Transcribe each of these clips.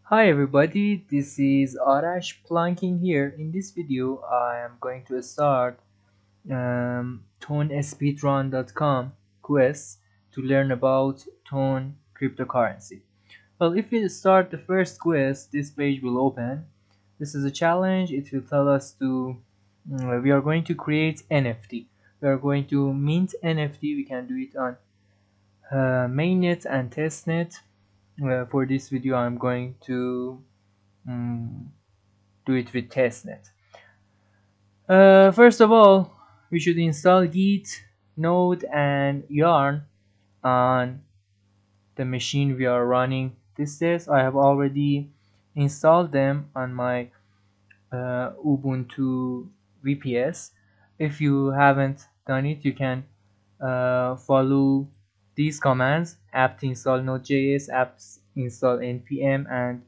Hi everybody, this is Arash plunking here. In this video, I am going to start TonSpeedRun.com quest to learn about Ton cryptocurrency. Well, if we start the first quest, this page will open. This is a challenge. It will tell us we are going to create NFT. We are going to mint NFT. We can do it on mainnet and testnet. For this video, I'm going to um, do it with testnet. First of all, we should install Git, Node, and Yarn on the machine we are running this test. I have already installed them on my Ubuntu VPS. If you haven't done it, you can follow these commands: apt install nodejs, apt install npm, and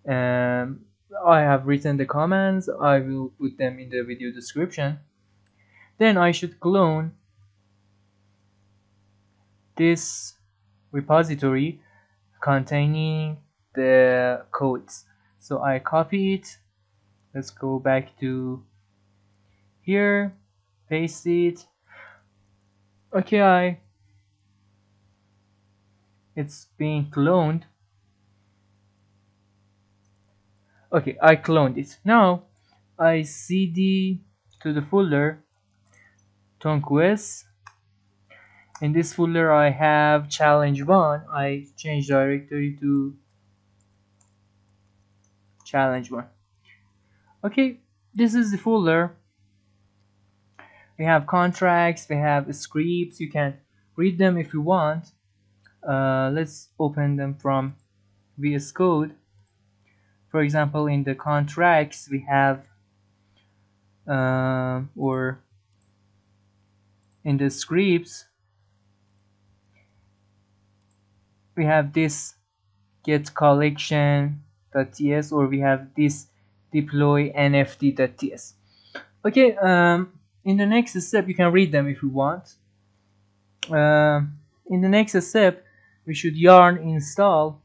I have written the commands. I will put them in the video description. Then I should clone this repository containing the codes. So I copy it. Let's go back to here, paste it. Okay, it's being cloned. Okay, I cloned it. Now I cd to the folder TonQuest. In this folder I have challenge 1. I change directory to challenge 1. Okay, this is the folder. We have contracts, we have scripts. You can read them if you want. Let's open them from VS Code. For example, in the contracts we have or in the scripts we have this get collection.ts, or we have this deploynft.ts. Okay, in the next step you can read them if you want. In the next step we should yarn install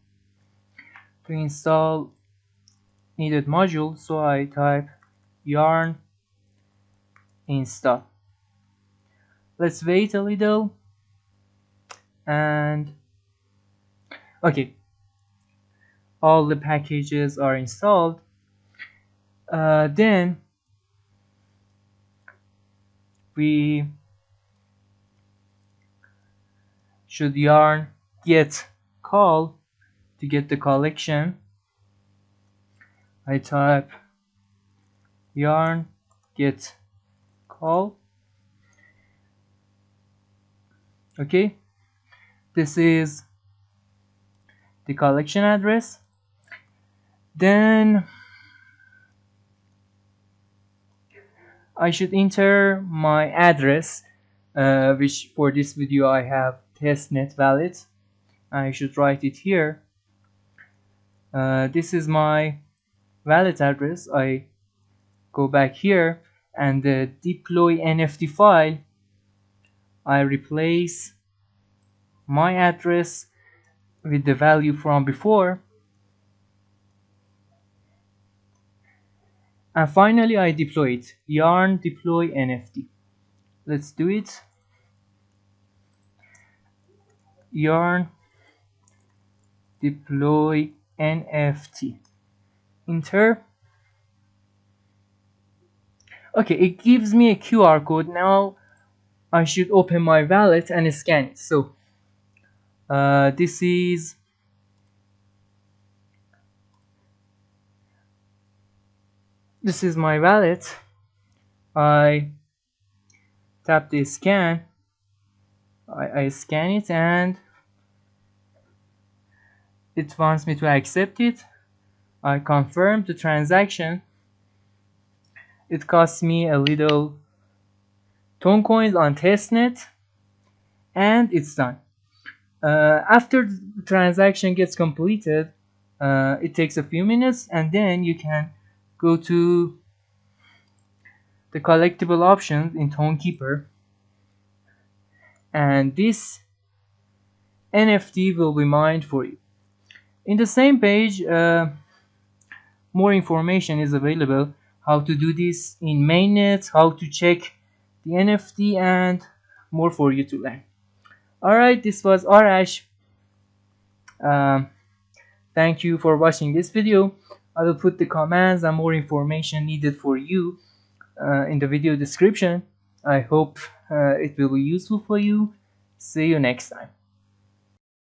to install needed module. So I type yarn install. Let's wait a little. And okay, all the packages are installed. Then we should yarn getcol to get the collection. I type yarn getcol. Okay, this is the collection address. Then I should enter my address, which for this video I have testnet valid. I should write it here. This is my wallet address. I go back here, and the deploy NFT file, I replace my address with the value from before. And finally I deploy it. Yarn deploy NFT. Let's do it. Yarn deploy NFT. Enter. Okay, it gives me a QR code. Now I should open my wallet and scan it. So this is my wallet. I tap the scan. I scan it and it wants me to accept it. I confirm the transaction. It costs me a little Ton coins on testnet, and it's done. After the transaction gets completed, it takes a few minutes, and then you can go to the collectible options in TonKeeper, and this NFT will be mined for you. In the same page, more information is available, how to do this in mainnet, how to check the NFT, and more for you to learn. Alright, this was Arash. Um, Thank you for watching this video. I will put the commands and more information needed for you in the video description. I hope it will be useful for you. See you next time.